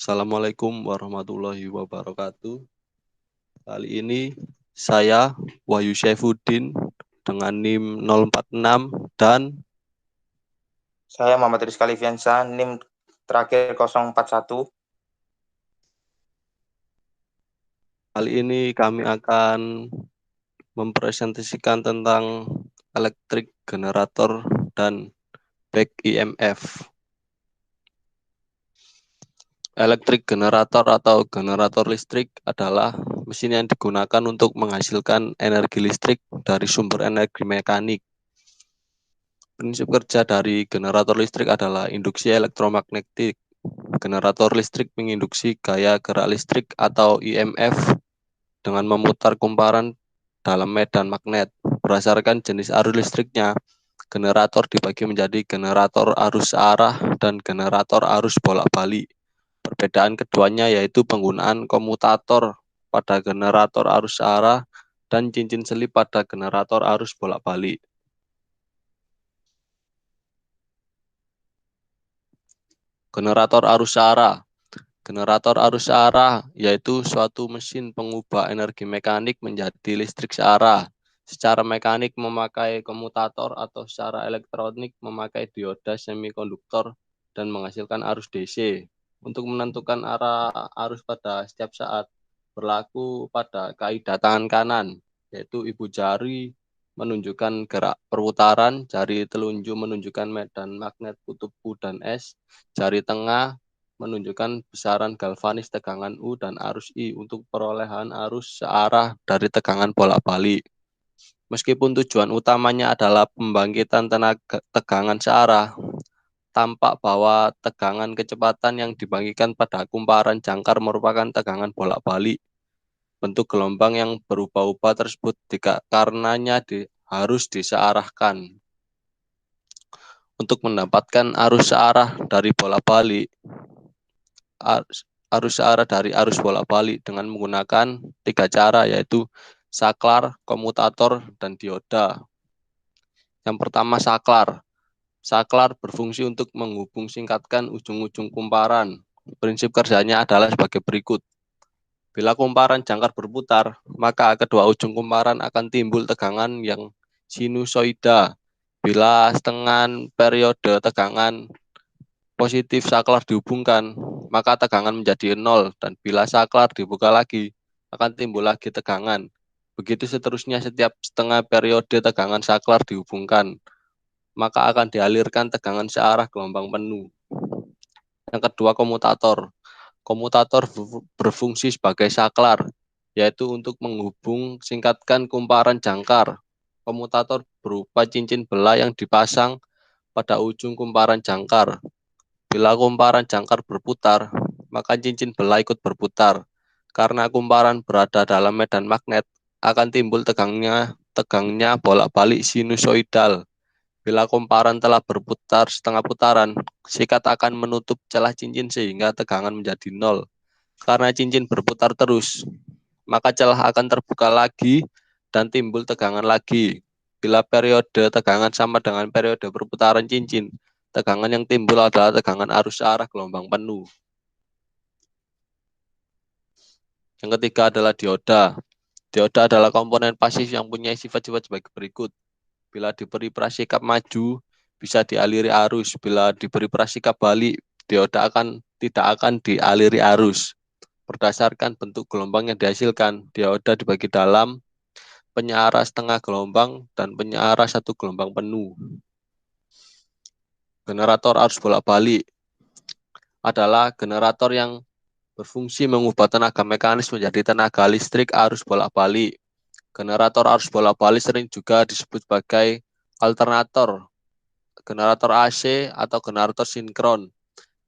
Assalamualaikum warahmatullahi wabarakatuh. Kali ini saya Wahyu Syaifuddin dengan NIM 046 dan Saya Muhammad Rizky Liviansa, NIM terakhir 041. kali ini kami akan mempresentasikan tentang elektrik generator dan back EMF. Elektrik generator atau generator listrik adalah mesin yang digunakan untuk menghasilkan energi listrik dari sumber energi mekanik. Prinsip kerja dari generator listrik adalah induksi elektromagnetik. Generator listrik menginduksi gaya gerak listrik atau EMF dengan memutar kumparan dalam medan magnet. Berdasarkan jenis arus listriknya, generator dibagi menjadi generator arus searah dan generator arus bolak-balik. Perbedaan keduanya yaitu penggunaan komutator pada generator arus searah dan cincin selip pada generator arus bolak-balik. Generator arus searah. Generator arus searah yaitu suatu mesin pengubah energi mekanik menjadi listrik searah. Secara mekanik memakai komutator atau secara elektronik memakai dioda semikonduktor dan menghasilkan arus DC. Untuk menentukan arah arus pada setiap saat berlaku pada kaidah tangan kanan, yaitu ibu jari menunjukkan gerak perputaran, jari telunjuk menunjukkan medan magnet kutub U dan S, jari tengah menunjukkan besaran galvanis tegangan U dan arus I untuk perolehan arus searah dari tegangan bolak-balik. Meskipun tujuan utamanya adalah pembangkitan tenaga tegangan searah, tampak bahwa tegangan kecepatan yang dibangkitkan pada kumparan jangkar merupakan tegangan bolak-balik. Bentuk gelombang yang berubah-ubah tersebut karenanya harus disearahkan. Untuk mendapatkan arus searah dari bolak-balik, arus searah dari arus bolak-balik dengan menggunakan 3 cara, yaitu saklar, komutator, dan dioda. Yang pertama, saklar. Saklar berfungsi untuk menghubung singkatkan ujung-ujung kumparan. Prinsip kerjanya adalah sebagai berikut. Bila kumparan jangkar berputar, maka kedua ujung kumparan akan timbul tegangan yang sinusoida. Bila setengah periode tegangan positif saklar dihubungkan, maka tegangan menjadi 0, dan bila saklar dibuka lagi, akan timbul lagi tegangan. Begitu seterusnya setiap setengah periode tegangan saklar dihubungkan, maka akan dialirkan tegangan searah gelombang penuh. Yang kedua, komutator. Komutator berfungsi sebagai saklar, yaitu untuk menghubung singkatkan kumparan jangkar. Komutator berupa cincin belah yang dipasang pada ujung kumparan jangkar. Bila kumparan jangkar berputar, maka cincin belah ikut berputar. Karena kumparan berada dalam medan magnet, akan timbul tegangnya bolak-balik sinusoidal. Bila kumparan telah berputar setengah putaran, sikat akan menutup celah cincin sehingga tegangan menjadi 0. Karena cincin berputar terus, maka celah akan terbuka lagi dan timbul tegangan lagi. Bila periode tegangan sama dengan periode perputaran cincin, tegangan yang timbul adalah tegangan arus searah gelombang penuh. Yang ketiga adalah dioda. Dioda adalah komponen pasif yang punya sifat-sifat sebagai berikut. Bila diberi prasikap maju, bisa dialiri arus. Bila diberi prasikap balik, dioda tidak akan dialiri arus. Berdasarkan bentuk gelombang yang dihasilkan, dioda dibagi dalam penyearah setengah gelombang dan penyearah satu gelombang penuh. Generator arus bolak-balik adalah generator yang berfungsi mengubah tenaga mekanis menjadi tenaga listrik arus bolak-balik. Generator arus bolak-balik sering juga disebut sebagai alternator, generator AC atau generator sinkron.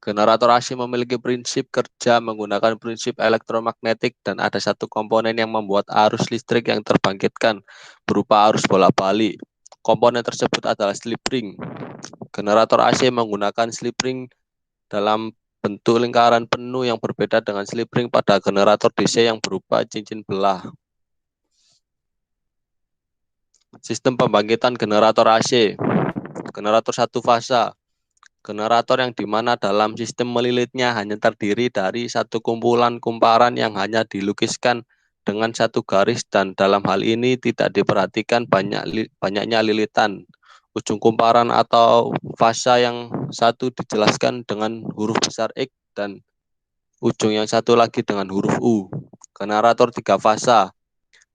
Generator AC memiliki prinsip kerja menggunakan prinsip elektromagnetik dan ada satu komponen yang membuat arus listrik yang terbangkitkan berupa arus bolak-balik. Komponen tersebut adalah slip ring. Generator AC menggunakan slip ring dalam bentuk lingkaran penuh yang berbeda dengan slip ring pada generator DC yang berupa cincin belah. Sistem pembangkitan generator AC. Generator satu fasa. Generator yang dimana dalam sistem melilitnya hanya terdiri dari satu kumpulan kumparan yang hanya dilukiskan dengan satu garis, dan dalam hal ini tidak diperhatikan banyaknya lilitan. Ujung kumparan atau fasa yang satu dijelaskan dengan huruf besar X dan ujung yang satu lagi dengan huruf U. Generator tiga fasa.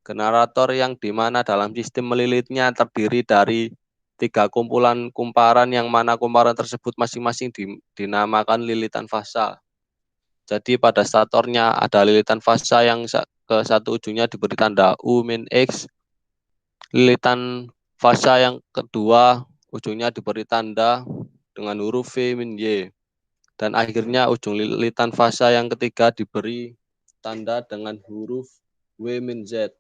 Generator yang dimana dalam sistem melilitnya terdiri dari tiga kumpulan kumparan yang mana kumparan tersebut masing-masing dinamakan lilitan fasa. Jadi pada statornya ada lilitan fasa yang ke satu ujungnya diberi tanda U min X. Lilitan fasa yang kedua ujungnya diberi tanda dengan huruf V min Y. Dan akhirnya ujung lilitan fasa yang ketiga diberi tanda dengan huruf W min Z.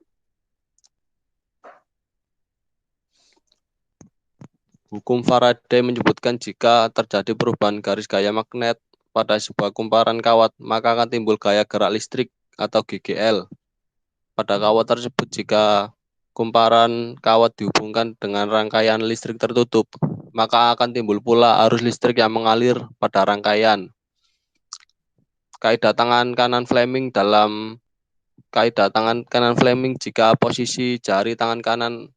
Hukum Faraday menyebutkan jika terjadi perubahan garis gaya magnet pada sebuah kumparan kawat, maka akan timbul gaya gerak listrik atau GGL. Pada kawat tersebut, jika kumparan kawat dihubungkan dengan rangkaian listrik tertutup, maka akan timbul pula arus listrik yang mengalir pada rangkaian. Kaidah tangan kanan Fleming jika posisi jari tangan kanan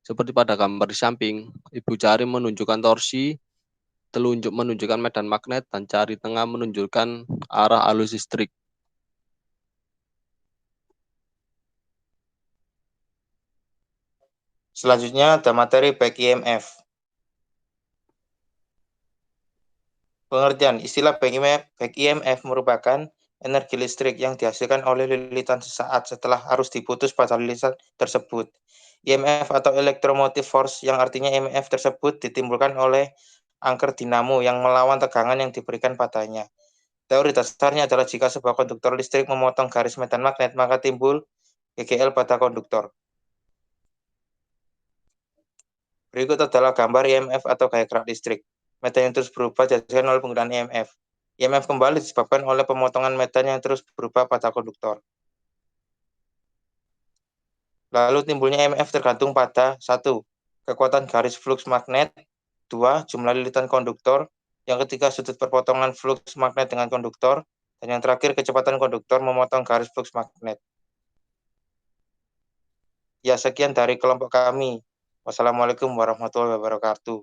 seperti pada gambar di samping, ibu jari menunjukkan torsi, telunjuk menunjukkan medan magnet, dan jari tengah menunjukkan arah arus listrik. Selanjutnya ada materi back EMF. Pengertian istilah back EMF merupakan energi listrik yang dihasilkan oleh lilitan sesaat setelah arus diputus pada lilitan tersebut. EMF atau electromotive force yang artinya EMF tersebut ditimbulkan oleh angker dinamo yang melawan tegangan yang diberikan padanya. Teori dasarnya adalah jika sebuah konduktor listrik memotong garis medan magnet, maka timbul GGL pada konduktor. Berikut adalah gambar EMF atau gaya gerak listrik. Medan yang terus berubah dihasilkan oleh penggunaan EMF. EMF kembali disebabkan oleh pemotongan medan yang terus berubah pada konduktor. Lalu timbulnya EMF tergantung pada 1. Kekuatan garis flux magnet, 2. Jumlah lilitan konduktor, yang ketiga sudut perpotongan flux magnet dengan konduktor, dan yang terakhir kecepatan konduktor memotong garis flux magnet. Ya, sekian dari kelompok kami. Wassalamualaikum warahmatullahi wabarakatuh.